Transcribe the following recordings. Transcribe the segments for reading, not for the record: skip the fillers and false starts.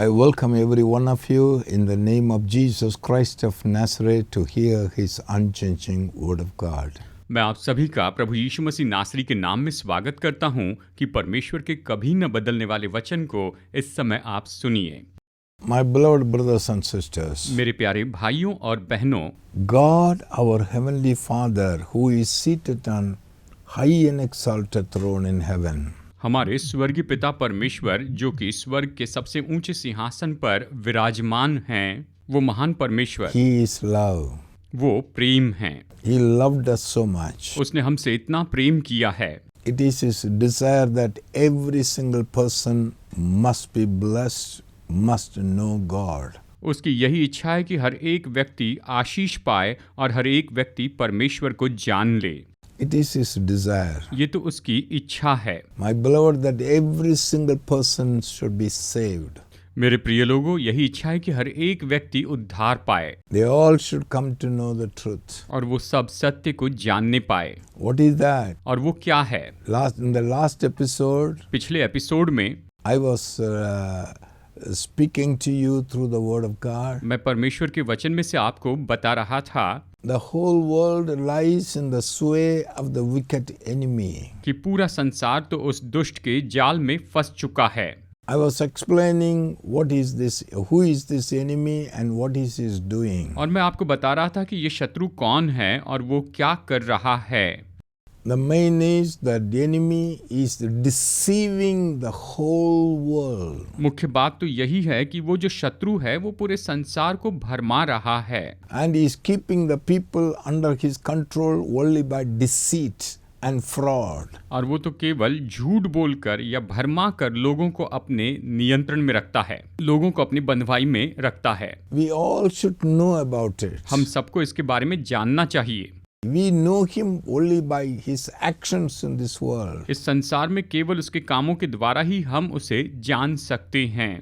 I welcome every one of you in the name of Jesus Christ of Nazareth to hear his unchanging word of God. मैं आप सभी का प्रभु यीशु मसीह नासरी के नाम में स्वागत करता हूं कि परमेश्वर के कभी न बदलने वाले वचन को इस समय आप सुनिए। My beloved brothers and sisters, मेरे प्यारे भाइयों और बहनों, God our heavenly Father who is seated on high and exalted throne in heaven, हमारे स्वर्गीय पिता परमेश्वर जो कि स्वर्ग के सबसे ऊंचे सिंहासन पर विराजमान हैं, वो महान परमेश्वर, he is love. वो प्रेम हैं। He loved us so much. उसने हमसे इतना प्रेम किया है। It is his desire that every single person must be blessed, must know God. उसकी यही इच्छा है कि हर एक व्यक्ति आशीष पाए और हर एक व्यक्ति परमेश्वर को जान ले। It is his desire. ये तो उसकी इच्छा है। My beloved, that every single person should be saved. मेरे प्रिय लोगों, यही इच्छा है कि हर एक व्यक्ति उद्धार पाए They all should come to know the truth. और वो सब सत्य को जानने पाए। What is that? और वो क्या है? In the last episode, पिछले एपिसोड में I was speaking to you through the word of God. मैं परमेश्वर के वचन में से आपको बता रहा था The whole world lies in the sway of the wicked enemy. कि पूरा संसार तो उस दुष्ट के जाल में फंस चुका है। I was explaining what is this, who is this enemy and what is he doing. और मैं आपको बता रहा था कि ये शत्रु कौन है और वो क्या कर रहा है। The main is that the enemy is deceiving the whole world. मुख्य बात तो यही है कि वो जो शत्रु है वो पूरे संसार को भरमा रहा है And he is keeping the people under his control only by deceit and fraud. और वो तो केवल झूठ बोलकर या भरमा कर लोगों को अपने नियंत्रण में रखता है, लोगों को अपनी बंधुआई में रखता है। We all should know about it. हम सबको इसके बारे में जानना चाहिए। We know him only by his actions in this world. इस संसार में केवल उसके कामों के द्वारा ही हम उसे जान सकते हैं।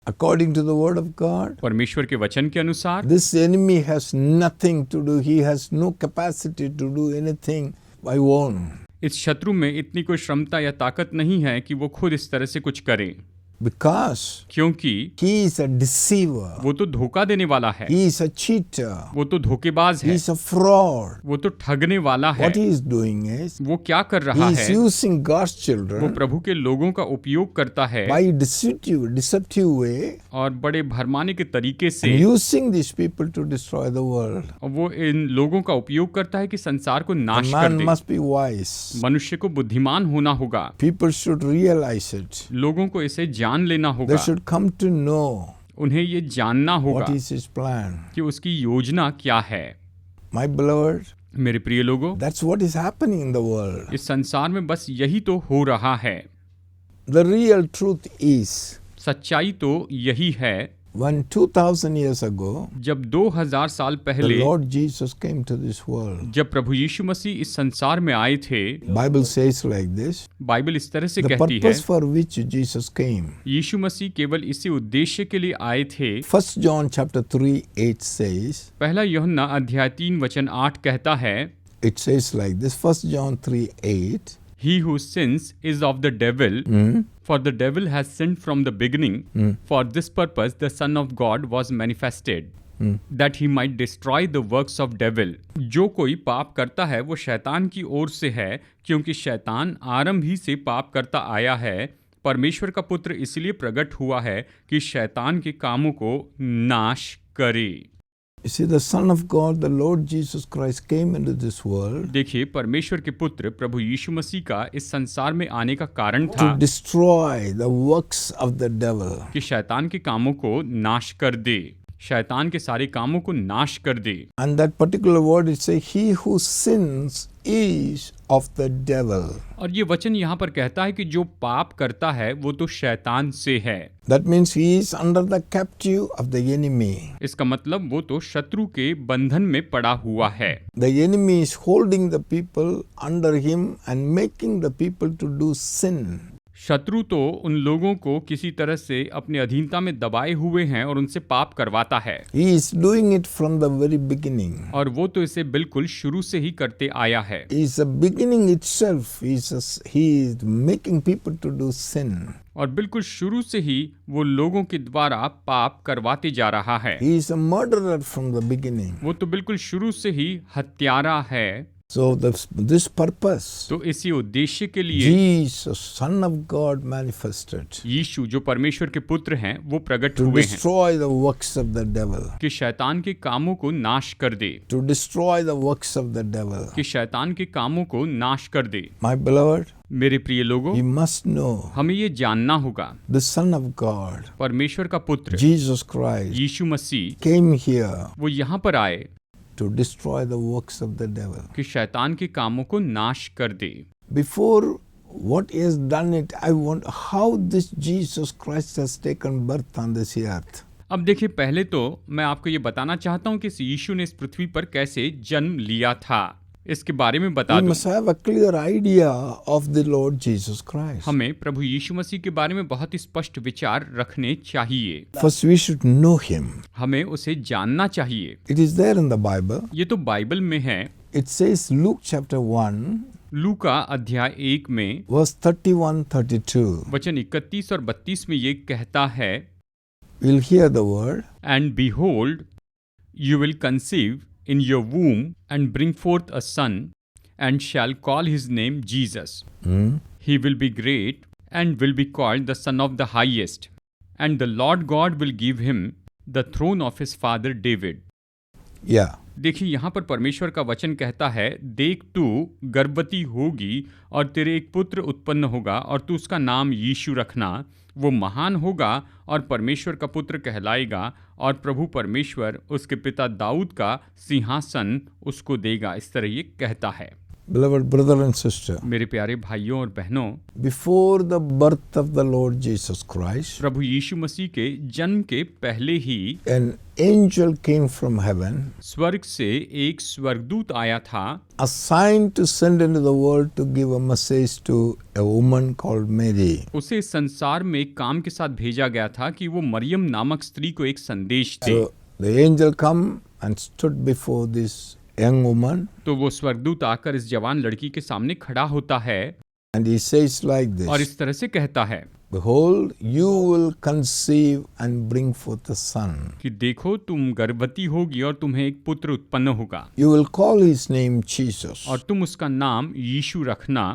According to the word of God, परमेश्वर के वचन के अनुसार this enemy has nothing to do. He has no capacity to do anything by own. इस शत्रु में इतनी कोई क्षमता या ताकत नहीं है कि वो खुद इस तरह से कुछ करे, Because क्योंकि he is a deceiver. वो तो धोखा देने वाला है, He is a cheater. वो तो धोखेबाज He है, is a fraud. वो तो ठगने वाला है। What he is doing is, वो क्या कर रहा he is है? using God's वो children प्रभु के लोगों का उपयोग करता है by deceptive way और बड़े भरमाने के तरीके से, and using these people to destroy the world. और वो इन लोगों का उपयोग करता है कि संसार को नाश कर Man they. must be wise. मनुष्य को बुद्धिमान होना होगा, People should realize it. लोगों को इसे जान लेना They होगा, should come to know उन्हें ये जानना होगा what is his plan. कि उसकी योजना क्या है। My beloved, मेरे प्रिय लोगों, that's what is happening in the world. इस संसार में बस यही तो हो रहा है। The real truth is, सच्चाई तो यही है, when 2000 years ago, जब 2000 साल the पहले Lord Jesus came to this world. जब प्रभु यीशु मसीह इस संसार में आए थे, Bible says like this, Bible इस तरह से the कहती है, purpose for which Jesus came. यीशु मसीह केवल इसी उद्देश्य के लिए आए थे। 1 John chapter 3:8 says, पहला यूहन्ना अध्याय 3 वचन 8 कहता है, it says like this, 1 John 3:8, He who sins is of the devil, for the devil has sinned from the beginning. For this purpose the Son of God was manifested, that he might destroy the works of devil. जो कोई पाप करता है वो शैतान की ओर से है, क्योंकि शैतान आरंभ ही से पाप करता आया है। परमेश्वर का पुत्र इसलिए प्रकट हुआ है कि शैतान के कामों को नाश करे। you see, the Son of God, the Lord Jesus Christ came into this world देखिए, परमेश्वर के पुत्र प्रभु यीशु मसीह का इस संसार में आने का कारण to था destroy the works of the devil. कि शैतान के कामों को नाश कर दे, शैतान के सारे कामों को नाश कर दे। And that particular word, it says, he who sins is of the devil. और ये वचन यहाँ पर कहता है कि जो पाप करता है वो तो शैतान से है। That means he is under the captive of the enemy. इसका मतलब वो तो शत्रु के बंधन में पड़ा हुआ है। The enemy is holding the people under him and making the people to do sin. शत्रु तो उन लोगों को किसी तरह से अपनी अधीनता में दबाए हुए हैं और उनसे पाप करवाता है, He is doing it from the very beginning. और वो तो इसे बिल्कुल शुरू से ही करते आया है। He is the beginning itself. He is making people to do sin. और बिल्कुल शुरू से ही वो लोगों के द्वारा पाप करवाते जा रहा है। He is a murderer from the beginning. वो तो बिल्कुल शुरू से ही हत्यारा है। So this purpose, तो इसी उद्देश्य के लिए Jesus, Son of God, manifested यीशु जो परमेश्वर के पुत्र हैं वो प्रकट to हुए हैं destroy the works of the devil. कि शैतान के कामों को नाश कर दे, To destroy the works of the devil. कि शैतान के कामों को नाश कर दे। My beloved, मेरे प्रिय लोगों, you must know हमें ये जानना होगा the Son of God, परमेश्वर का पुत्र Jesus Christ, Yeshu Masih came here वो यहाँ पर आए to destroy the works of the devil. कि शैतान के कामों को नाश कर दे। Before what he has done it, I want how this Jesus Christ has taken birth on this earth. अब देखिए, पहले तो मैं आपको ये बताना चाहता हूँ कि इस यीशु ने इस पृथ्वी पर कैसे जन्म लिया था, इसके बारे में बता We दूं। must have a clear idea of the Lord Jesus Christ. हमें प्रभु यीशु मसीह के बारे में बहुत ही स्पष्ट विचार रखने चाहिए। First we should know him. हमें उसे जानना चाहिए। It is there in the Bible. ये तो बाइबल में है। It says Luke chapter 1 लूका अध्याय 1 में verse 31-32. वचन 31 और 32 में ये कहता है, We'll hear the word. And behold, you will conceive in your womb and bring forth a son, and shall call his name Jesus. He will be great and will be called the Son of the Highest. And the Lord God will give him the throne of his father David. Yeah. देखिए, यहाँ पर परमेश्वर का वचन कहता है, देख तू गर्भवती होगी और तेरे एक पुत्र उत्पन्न होगा और तू उसका नाम यीशु रखना। वो महान होगा और परमेश्वर का पुत्र कहलाएगा और प्रभु परमेश्वर उसके पिता दाऊद का सिंहासन उसको देगा। इस तरह ये कहता है। Beloved brother and sister, मेरे प्यारे भाइयों और बहनों, before the birth of the Lord Jesus Christ, प्रभु यीशु मसीह के जन्म के पहले ही an angel came from heaven, स्वर्ग से एक स्वर्गदूत आया था, assigned to send into the world to give a message to a woman called Mary. उसे संसार में एक काम के साथ भेजा गया था कि वो मरियम नामक स्त्री को एक संदेश दे। So the angel come and stood before this young woman, तो वो स्वर्गदूत आकर इस जवान लड़की के सामने खड़ा होता है and he says like और this, इस तरह से कहता है, Behold, you will conceive and bring forth a son. कि देखो तुम गर्भवती होगी और तुम्हें एक पुत्र उत्पन्न होगा You will call his name Jesus. और तुम उसका नाम यीशु रखना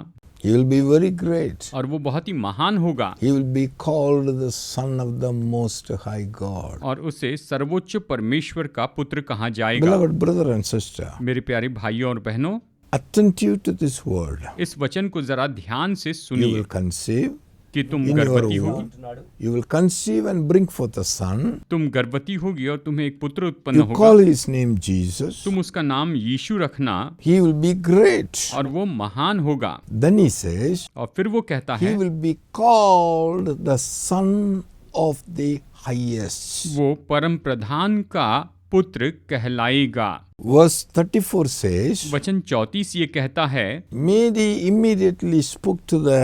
He will be very great. और वो बहुत ही महान होगा He will be called the Son of the Most High God. और उसे सर्वोच्च परमेश्वर का पुत्र कहा जाएगा। Beloved brother and sister, मेरे प्यारे भाइयों और बहनों, attentive to this word. इस वचन को जरा ध्यान से You सुनिए will conceive कि तुम in your गर्भवती womb. होगी, You will conceive and bring forth a son. तुम गर्भवती होगी और तुम्हें एक पुत्र उत्पन्न You होगा, call his name Jesus. तुम उसका नाम यीशु रखना He will be great. और वो महान होगा। Then he says, और फिर वो कहता he है, will be called the Son of the Highest. वो परम प्रधान का पुत्र कहलाएगा। Verse 34 says, वचन 34 ये कहता है, Mary immediately spoke to the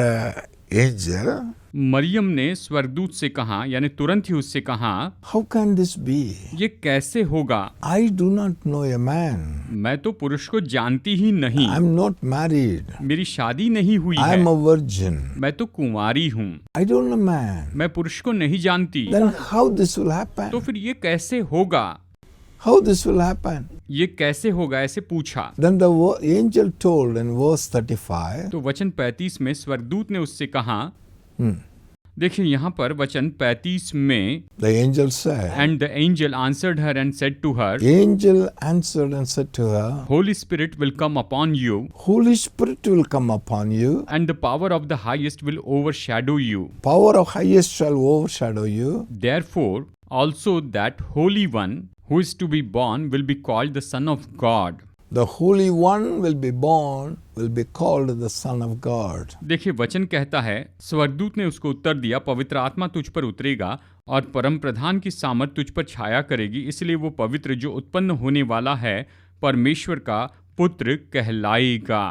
angel, Maryam ने स्वर्गदूत से कहा, यानी तुरंत ही उससे कहा, How can this be? ये कैसे होगा? I do not know a man. मैं तो पुरुष को जानती ही नहीं, I am not married. मेरी शादी नहीं हुई I है, am a virgin. मैं तो कुंवारी हूँ, I don't know man. मैं पुरुष को नहीं जानती। Then how this will happen? तो फिर ये कैसे होगा? How this will happen? ये कैसे होगा, ऐसे पूछा। Then the angel told in verse 35, तो वचन 35 में स्वर्गदूत ने उससे कहा, देखिए यहाँ पर वचन 35 में, the angel said, And the angel answered her and said to her, the angel answered and said to her, Holy Spirit will come upon you, Holy Spirit will come upon you, and the power of the highest will overshadow you. power of highest shall overshadow you. Therefore also that Holy One who is to be born will be called the Son of God. The Holy One will be born, will be called the Son of God. देखिए वचन कहता है, स्वर्गदूत ने उसको उत्तर दिया, पवित्र आत्मा तुझ पर उतरेगा और परम प्रधान की सामर्थ तुझ पर छाया करेगी, इसलिए वो पवित्र जो उत्पन्न होने वाला है परमेश्वर का पुत्र कहलाएगा।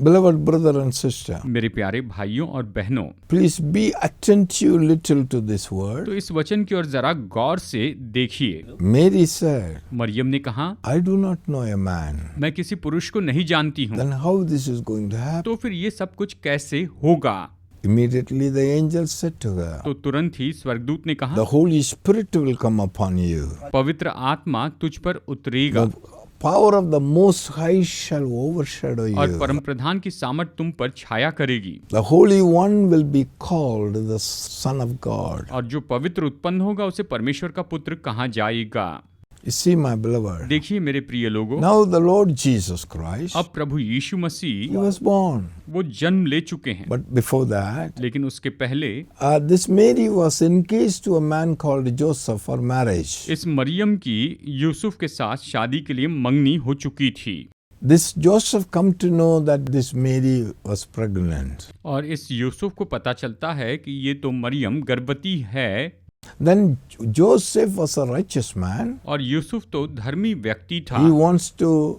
Beloved brother and sister, मेरे प्यारे भाइयों और बहनों, please be attentive little to this तो word. इस वचन की ओर जरा गौर से देखिए। Mary said, मरियम ने कहा, I do not know a man. मैं किसी पुरुष को नहीं जानती हूँ, Then how this is going to happen? तो फिर ये सब कुछ कैसे होगा? Immediately the angel said to her, तो तुरंत ही स्वर्गदूत ने कहा, the Holy Spirit will come upon you. पवित्र आत्मा तुझ पर उतरेगा The power of the Most High shall overshadow और you. परम प्रधान की सामर्थ तुम पर छाया करेगी, The Holy One will be called the Son of God. और जो पवित्र उत्पन्न होगा उसे परमेश्वर का पुत्र कहा जाएगा। You see, my beloved, देखिए मेरे प्रिय लोगों, now the Lord Jesus Christ, अब प्रभु यीशु मसीह He was born. वो जन्म ले चुके हैं, But before that, लेकिन उसके पहले this Mary was engaged to a man called Joseph for marriage. इस मरियम की यूसुफ के साथ शादी के लिए मंगनी हो चुकी थी। This Joseph come to know that this Mary was pregnant. और इस यूसुफ को पता चलता है कि ये तो मरियम गर्भवती है। Then Joseph was a righteous man. और यूसुफ तो धर्मी व्यक्ति था, He wants to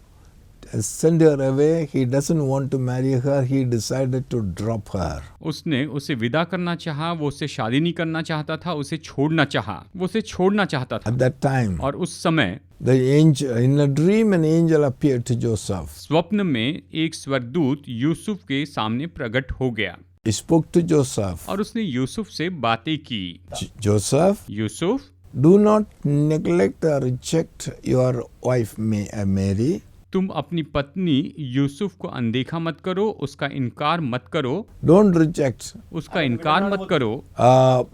send her away. He doesn't want to marry her. He decided to drop her. उसने उसे विदा करना चाहा, वो उससे शादी नहीं करना चाहता था, उसे छोड़ना चाहा, वो उसे छोड़ना चाहता था। At that time, और उस समय the angel, in a dream, an angel appeared to Joseph. स्वप्न में एक स्वर्गदूत यूसुफ के सामने प्रकट हो गया He spoke to Joseph. और उसने यूसुफ से बातें की। Joseph, Yusuf, do not neglect or reject your wife Mary. तुम अपनी पत्नी यूसुफ को अनदेखा मत करो, उसका इनकार मत करो, Don't reject. उसका इनकार मत करो।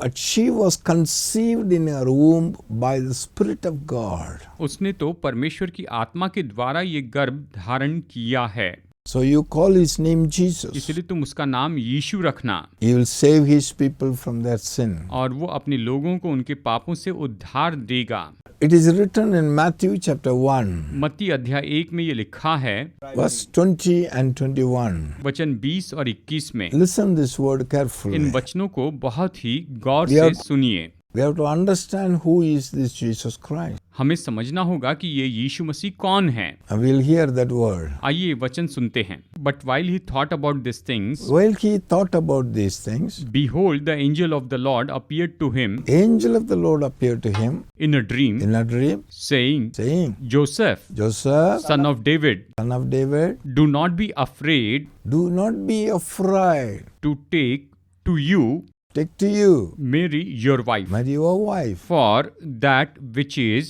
But she was conceived in her womb by the Spirit of God. उसने तो परमेश्वर की आत्मा के द्वारा ये गर्भ धारण किया है, So you call his name Jesus. इसलिए तुम उसका नाम यीशु रखना, He will save his people from their sin. और वो अपने लोगों को उनके पापों से उद्धार देगा। It is written in Matthew chapter 1, मत्ती अध्याय 1 में ये लिखा है, verse 20 and 21. वचन 20 और 21 में। Listen this word carefully. इन वचनों को बहुत ही गौर We से have- सुनिए। We have to understand who is this Jesus Christ. हमें समझना होगा कि ये यीशु मसीह कौन है। And we'll hear that word. आइए वचन सुनते हैं। But while he thought about these things, While he thought about these things, behold, the angel of the Lord appeared to him angel of the Lord appeared to him in a dream, in a dream, saying, saying, Joseph, Joseph, son of David, son of David, do not be afraid do not be afraid. to take to you, Mary, your wife, marry your wife. for that which is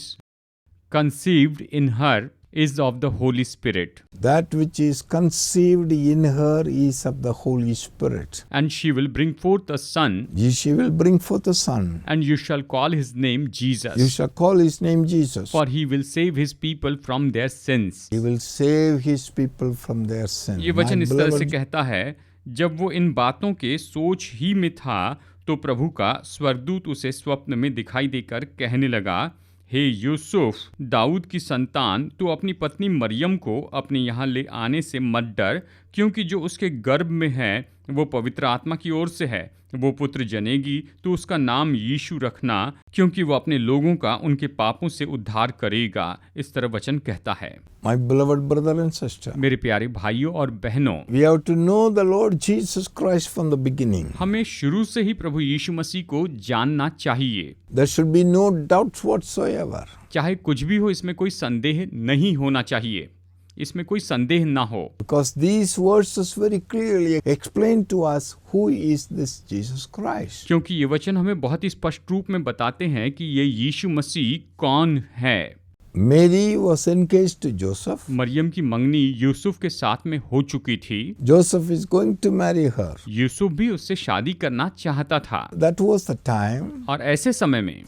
conceived in her is of the Holy Spirit, That which is conceived in her is of the Holy Spirit. and she will bring forth a son, She will bring forth a son. and you shall call his name You Jesus, shall call his name Jesus. for he will save his people from their sins. He will save his people from their sin. ये वचन My इस तरह से beloved, कहता है, जब वो इन बातों के सोच ही में था तो प्रभु का स्वर्गदूत उसे स्वप्न में दिखाई देकर कहने लगा, हे यूसुफ, दाऊद की संतान, तू अपनी पत्नी मरियम को अपने यहाँ ले आने से मत डर, क्योंकि जो उसके गर्भ में है वो पवित्र आत्मा की ओर से है। वो पुत्र जनेगी, तो उसका नाम यीशु रखना, क्योंकि वो अपने लोगों का उनके पापों से उद्धार करेगा। इस तरह वचन कहता है। my beloved brother and sister, मेरे प्यारे भाइयों और बहनों, we have to know the Lord Jesus Christ from the beginning. हमें शुरू से ही प्रभु यीशु मसीह को जानना चाहिए। There should be no doubts whatsoever. चाहे कुछ भी हो, इसमें कोई संदेह नहीं होना चाहिए, इसमें कोई संदेह ना हो, Because these verses very clearly explain to us who is this Jesus Christ. क्योंकि ये वचन हमें बहुत ही स्पष्ट रूप में बताते हैं कि ये यीशु मसीह कौन है। Mary was engaged to Joseph. Maryam की मंगनी यूसुफ के साथ में हो चुकी थी। Joseph is going to marry her. Yusuf भी उससे शादी करना चाहता था। That was the time और ऐसे समय में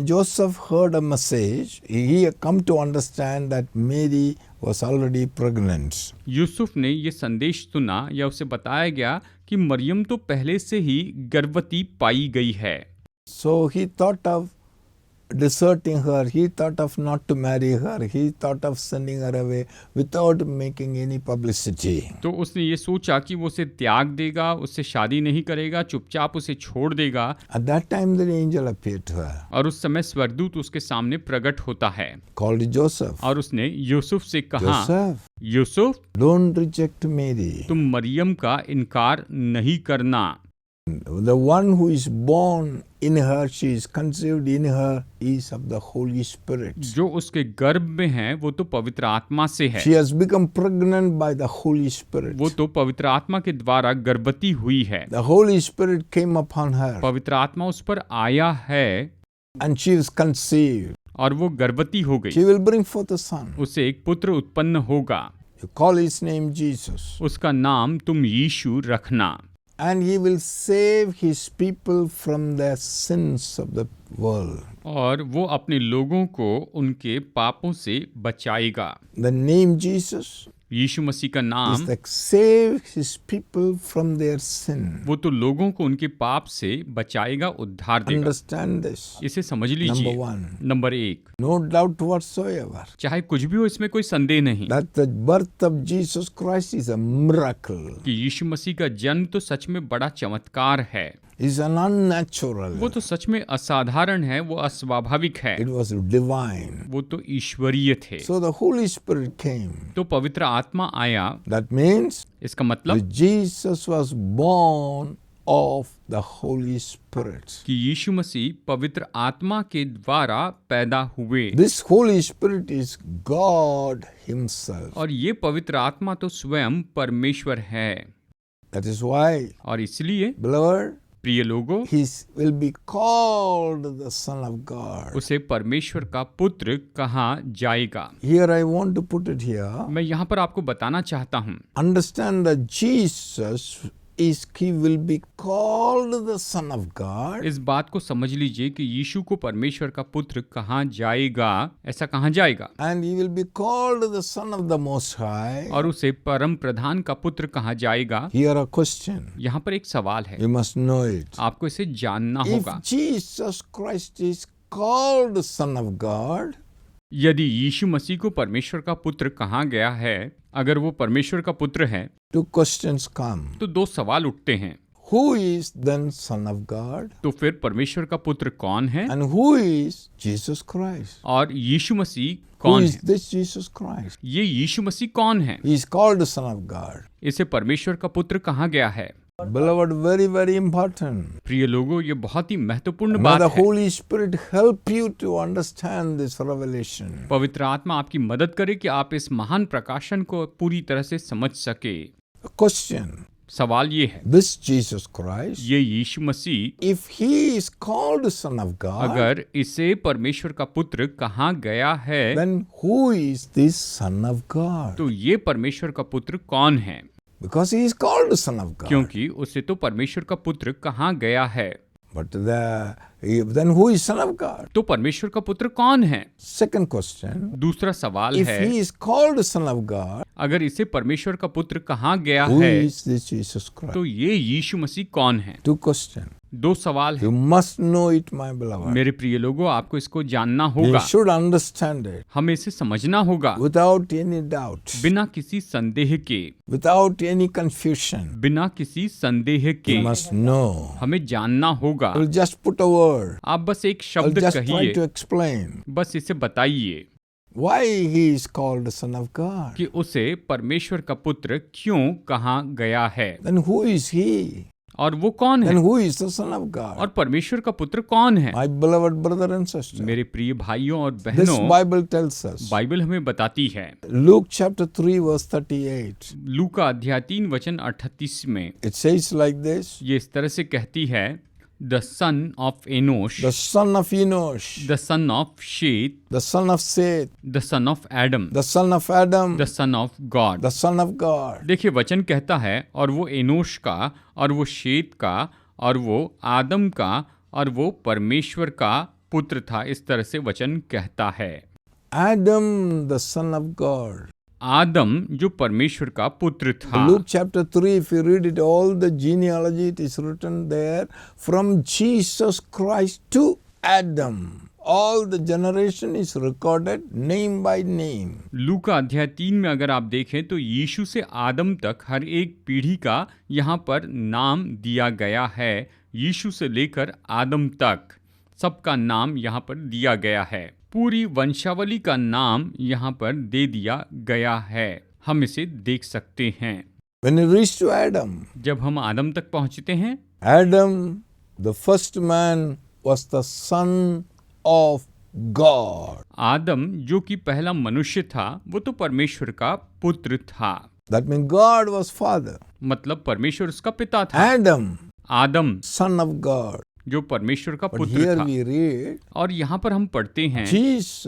Joseph heard a message. He come to understand that Mary was already pregnant. Yusuf ने ये संदेश सुना या उसे बताया गया कि मरियम तो पहले से ही गर्भवती पाई गई है। So he thought of deserting her. He thought of not to marry her. He thought of sending her away without making any publicity. तो उसने ये सोचा कि वो उसे त्याग देगा, उससे शादी नहीं करेगा, चुपचाप उसे छोड़ देगा। At that time the angel appeared to her, और उस समय स्वर्गदूत उसके सामने प्रकट होता है called Joseph. और उसने यूसुफ से कहा, Joseph, Yusuf, don't reject Mary. तुम मरियम का इनकार नहीं करना। The one who is born in her, she is conceived in her, is of the Holy Spirit. जो उसके गर्भ में है वो तो पवित्र आत्मा से है। She has become pregnant by the Holy Spirit. वो तो पवित्र आत्मा के द्वारा गर्भवती हुई है। The Holy Spirit came upon her पवित्र आत्मा उस पर आया है and she is conceived. और वो गर्भवती हो गई। She will bring forth a son. उसे एक पुत्र उत्पन्न होगा। You call his name Jesus. उसका नाम तुम यीशु रखना। And he will save his people from the sins of the world. और वो अपने लोगों को उनके पापों से बचाएगा। The name Jesus यीशु मसीह का is नाम to save his people from their sin. वो तो लोगों को उनके पाप से बचाएगा, उद्धार देगा। Understand this. इसे समझ लीजिए। Number 1. Number 1, No doubt whatsoever चाहे कुछ भी हो इसमें कोई संदेह नहीं that the birth of Jesus Christ is a miracle. कि यीशु मसीह का जन्म तो सच में बड़ा चमत्कार है। Is an unnatural. वो तो सच में असाधारण है, वो अस्वाभाविक है, It was divine. वो तो ईश्वरीय थे। So the Holy Spirit came. तो पवित्र आत्मा आया। That means इसका मतलब that Jesus was born of the Holy Spirit. कि यीशु मसीह पवित्र आत्मा के द्वारा पैदा हुए। This Holy Spirit is God Himself. और ये पवित्र आत्मा तो स्वयं परमेश्वर है। That is why, और इसलिए beloved, प्रिय लोगों, He will be called the Son of God. उसे परमेश्वर का पुत्र कहा जाएगा। Here I want to put it here. मैं यहाँ पर आपको बताना चाहता हूँ, Understand that Jesus he will be called the Son of God. इस बात को समझ लीजिए कि यीशु को परमेश्वर का पुत्र कहा जाएगा। ऐसा कहा जाएगा। And he will be called the Son of the Most High. और उसे परम प्रधान का पुत्र कहा जाएगा। Here a question. यहाँ पर एक सवाल है, You must know it. आपको इसे जानना If होगा। Jesus Christ is called Son of God, यदि यीशु मसीह को परमेश्वर का पुत्र कहा गया है, अगर वो परमेश्वर का पुत्र है, two questions come. तो दो सवाल उठते हैं। Who is then Son of God? तो फिर परमेश्वर का पुत्र कौन है And who is Jesus Christ? और यीशु मसीह Who कौन is है? this Jesus Christ? ये यीशु मसीह कौन है? He is called the Son of God. इसे परमेश्वर का पुत्र कहा गया है। Beloved, very, very important. प्रिय लोगों, ये बहुत ही महत्वपूर्ण May बात the है। Holy Spirit help you to understand this revelation. पवित्र आत्मा आपकी मदद करे कि आप इस महान प्रकाशन को पूरी तरह से समझ सके। The question, सवाल ये है, this Jesus Christ, ये यीशु मसीह if he is called Son of God, अगर इसे परमेश्वर का पुत्र कहा गया है, then who is this Son of God? तो ये परमेश्वर का पुत्र कौन है? Because he is called Son of God. क्योंकि उसे तो परमेश्वर का पुत्र कहा गया है। But then who is Son of God? तो परमेश्वर का पुत्र कौन है? Second question, दूसरा सवाल if है, he is called Son of God, अगर इसे परमेश्वर का पुत्र कहा गया who है, is this Jesus Christ? तो ये यीशु मसीह कौन है? Two questions. दो सवाल है। You must know it, my beloved. मेरे प्रिय लोगों, आपको इसको जानना You होगा, should understand it हमें इसे समझना होगा, without any doubt, बिना किसी संदेह के, without any confusion. बिना किसी संदेह के You must know. हमें जानना होगा। You'll just put a word. आप बस एक I'll शब्द just try कहिए, to explain बस इसे बताइए why he is called the Son of God. कि उसे परमेश्वर का पुत्र क्यों कहा गया है, Then who is he? और वो कौन है, Then who is the Son of God? और परमेश्वर का पुत्र कौन है। My beloved brother and sister, मेरे प्रिय भाइयों और this बहनों, Bible tells us. बाइबल हमें बताती है, Luke chapter 3 verse 38. लूका अध्याय 3 वचन 38 में It says like this. ये इस तरह से कहती है, the son of Enosh, The son of Enosh, the son of Seth, the son of Seth, the son of Adam, the son of Adam, the son of God. the son of God. देखिए वचन कहता है, और वो Enosh का, और वो शेत का, और वो आदम का, और वो परमेश्वर का पुत्र था। इस तरह से वचन कहता है। Adam, the son of God. आदम जो परमेश्वर का पुत्र था। Luke chapter 3, if you read it, all the genealogy, it is written there, from Jesus Christ to Adam. All the generation is recorded name by name. लूका अध्याय 3 में अगर आप देखें तो यीशु से आदम तक हर एक पीढ़ी का यहाँ पर नाम दिया गया है। यीशु से लेकर आदम तक सबका नाम यहाँ पर दिया गया है। पूरी वंशावली का नाम यहाँ पर दे दिया गया है। हम इसे देख सकते हैं। When you reach to Adam, जब हम आदम तक पहुंचते हैं, Adam, the first man, was the son of God. आदम जो कि पहला मनुष्य था, वो तो परमेश्वर का पुत्र था। That means God was father. मतलब परमेश्वर उसका पिता था। Adam, Adam son of God. जो परमेश्वर का But पुत्र here था। we read, और यहाँ पर हम पढ़ते हैं Jesus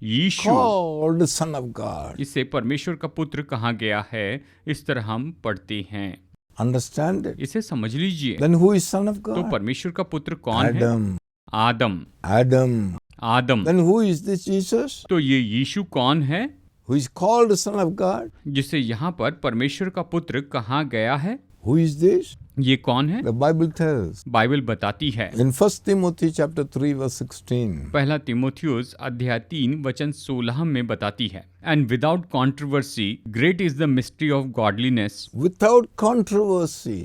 Yeshu, called son of God. इसे परमेश्वर का पुत्र कहा गया है। इस तरह हम पढ़ते हैं। Understand it? इसे समझ लीजिए। Then who is son of तो God? परमेश्वर का पुत्र कौन है? Adam. Adam. Adam. Adam. Then who is this Jesus? तो ये यीशु कौन है Who is called son of God? जिसे यहाँ पर परमेश्वर का पुत्र कहा गया है? Who is this? ये कौन है? The Bible tells बाइबल बताती है। in 1 Timothy chapter 3 verse 16. पहला तीमुथियुस अध्याय 3 वचन 16 में बताती है, and without controversy great is the mystery of godliness. Without controversy,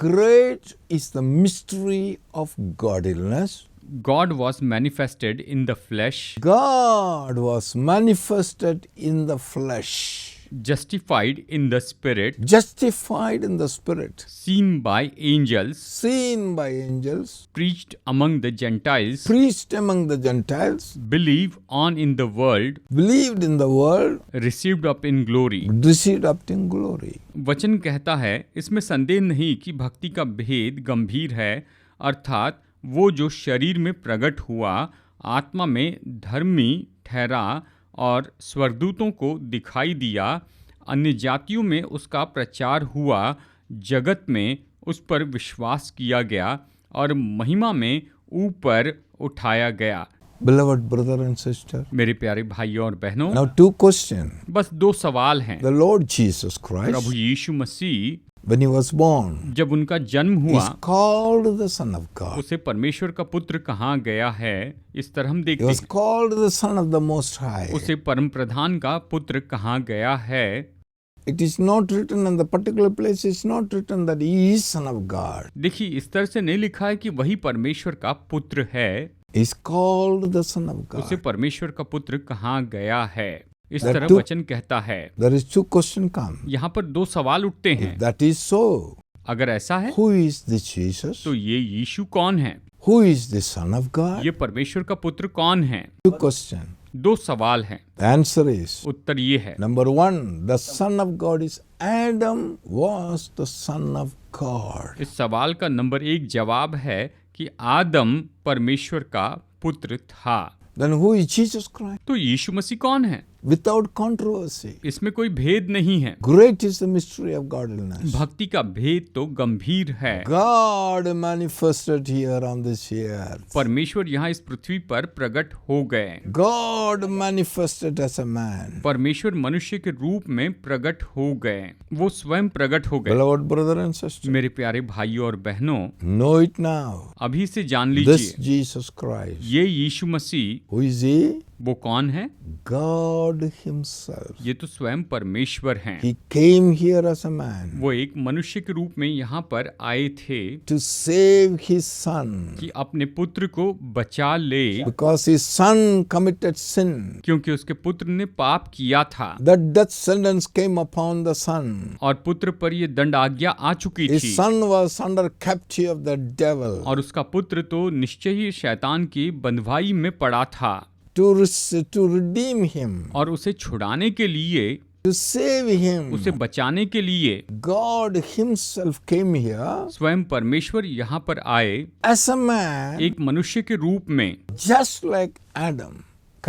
great is the mystery of godliness. God was manifested in the flesh, God was manifested in the flesh, justified in the spirit, justified in the spirit, seen by angels, seen by angels, preached among the Gentiles, preached among the Gentiles, believed on in the world, believed in the world, received up in glory। received up in glory. वचन कहता है, इसमें संदेह नहीं कि भक्ति का भेद गंभीर है, अर्थात वो जो शरीर में प्रकट हुआ, आत्मा में धर्मी ठहरा और स्वर्गदूतों को दिखाई दिया, अन्य जातियों में उसका प्रचार हुआ, जगत में उस पर विश्वास किया गया और महिमा में ऊपर उठाया गया। Beloved brother and sister, मेरे प्यारे भाइयों और बहनों, now two questions. बस 2 सवाल हैं। The Lord Jesus Prabhu Christ, Yeshu Masih when he was born, जब उनका जन्म is हुआ, called the Son of God. उसे परमेश्वर का पुत्र कहा गया है। इस तरह हम He देखते was हैं, called the Son of the Most High. उसे परम प्रधान का पुत्र कहा गया है। It is not written in the particular place, it's not written that he is Son of God. देखिए, इस तरह से नहीं लिखा है कि वही परमेश्वर का पुत्र है। He is called the Son of उसे God. परमेश्वर का पुत्र कहा गया है। इस That तरह too- वचन कहता है। There is two questions come. यहाँ पर 2 सवाल उठते हैं। If that is so, अगर ऐसा है who is this Jesus? तो ये यीशु कौन है? Who is the Son of God? ये परमेश्वर का पुत्र कौन है? Two questions. 2 सवाल हैं। The answer is, उत्तर ये है, number one, the Son of God is Adam was the Son of God. इस सवाल का नंबर 1 जवाब है कि आदम परमेश्वर का पुत्र था। Then who is Jesus Christ? तो यीशु मसीह कौन है? Without controversy. इसमें कोई भेद नहीं है। Great is the mystery of godliness. भक्ति का भेद तो गंभीर है। God manifested here on this earth. परमेश्वर यहाँ इस पृथ्वी पर प्रकट हो गए। God manifested as a man. परमेश्वर मनुष्य के रूप में प्रकट हो गए। वो स्वयं प्रकट हो गए। Beloved brother and sister, मेरे प्यारे भाइयों और बहनों, know it now. अभी से जान This लीजिए, Jesus Christ. ये यीशु मसीह Who is he? वो कौन है? God himself. ये तो स्वयं परमेश्वर हैं। He came here as a man वो एक मनुष्य के रूप में यहाँ पर आए थे to save his son. कि अपने पुत्र को बचा ले, Because his son committed sin. क्योंकि उसके पुत्र ने पाप किया था The death sentence came upon the son. और पुत्र पर ये दंड आज्ञा आ चुकी His थी son was under captivity of the devil. और उसका पुत्र तो निश्चय ही शैतान की बंधुआई में पड़ा था। To redeem him, और उसे छुड़ाने के लिए, to save him, उसे बचाने के लिए God himself came here स्वयं परमेश्वर यहाँ पर आए as a man, एक मनुष्य के रूप में, just like Adam,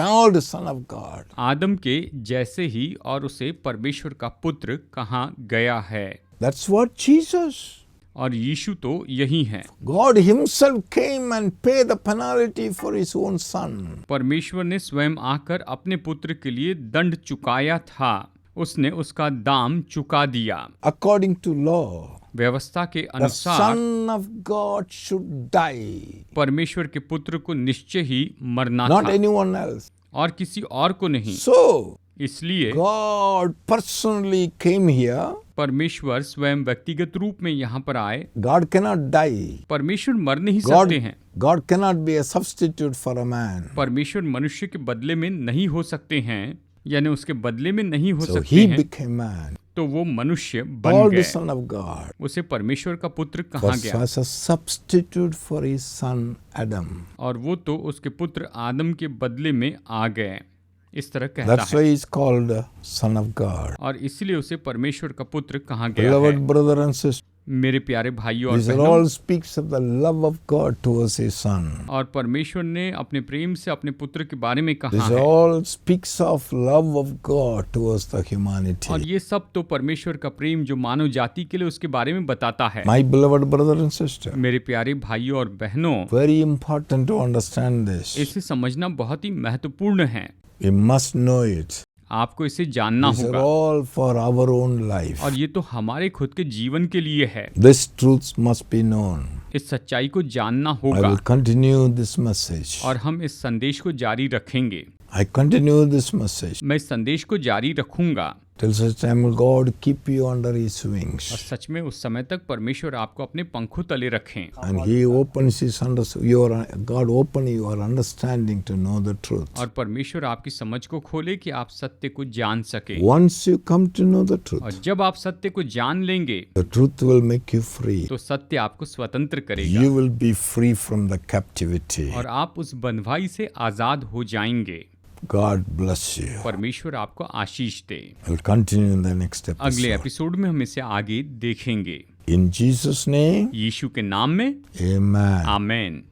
called Son of God. आदम के जैसे ही, और उसे परमेश्वर का पुत्र कहा गया है। That's what Jesus. और यीशु तो यही है। God himself came and paid the penalty for his own son. परमेश्वर ने स्वयं आकर अपने पुत्र के लिए दंड चुकाया था। उसने उसका दाम चुका दिया। According to law, व्यवस्था के the अनुसार Son of God should die, परमेश्वर के पुत्र को निश्चय ही मरना not था anyone else. और किसी और को नहीं। So, इसलिए God personally came here. परमेश्वर स्वयं व्यक्तिगत रूप में यहाँ पर आए। God cannot die. परमेश्वर मर नहीं God, सकते हैं। God cannot be a substitute for a man. परमेश्वर मनुष्य के बदले में नहीं हो सकते हैं। यानी उसके बदले में नहीं हो So सकते he हैं, became man, तो वो मनुष्य बन called the गए। Son of God, उसे परमेश्वर का पुत्र for कहा गया, as a substitute for his son Adam. और वो तो उसके पुत्र आदम के बदले में आ गए। इस तरह कहता That's है, why he's called the Son of God. और इसलिए उसे परमेश्वर का पुत्र कहा गया है। Beloved brother and sister, मेरे प्यारे भाइयों और this बहनों, all speaks of the love of God towards his son. और परमेश्वर ने अपने प्रेम से अपने पुत्र के बारे में कहा This है, all speaks of love of God towards the और humanity. ये सब तो परमेश्वर का प्रेम जो मानव जाति के लिए उसके बारे में बताता है। My beloved brother and sister, मेरे प्यारे भाइयों और बहनों, very important to understand this. इसे समझना बहुत ही महत्वपूर्ण है। We must know it. आपको इसे जानना These are होगा, all for our own life. और ये तो हमारे खुद के जीवन के लिए है। This truth must be known. इस सच्चाई को जानना I होगा, will continue this message. और हम इस संदेश को जारी रखेंगे। I continue this message मैं इस संदेश को जारी रखूंगा till such time will God keep you under his और wings. सच में उस समय तक परमेश्वर आपको अपने पंखों तले रखें, And he opens his God open your understanding to know the truth. और परमेश्वर आपकी समझ को खोले कि आप सत्य को जान सके। Once you come to know the और truth, जब आप सत्य को जान लेंगे the truth will make you free. तो सत्य आपको स्वतंत्र करेगा, You will be free from the captivity. और आप उस बंधुआई से आजाद हो जाएंगे। God bless you. परमेश्वर आपको आशीष दे। I'll continue in the next अगले episode. एपिसोड में हम इसे आगे देखेंगे। In Jesus' name, यीशु के नाम में amen. आमेन।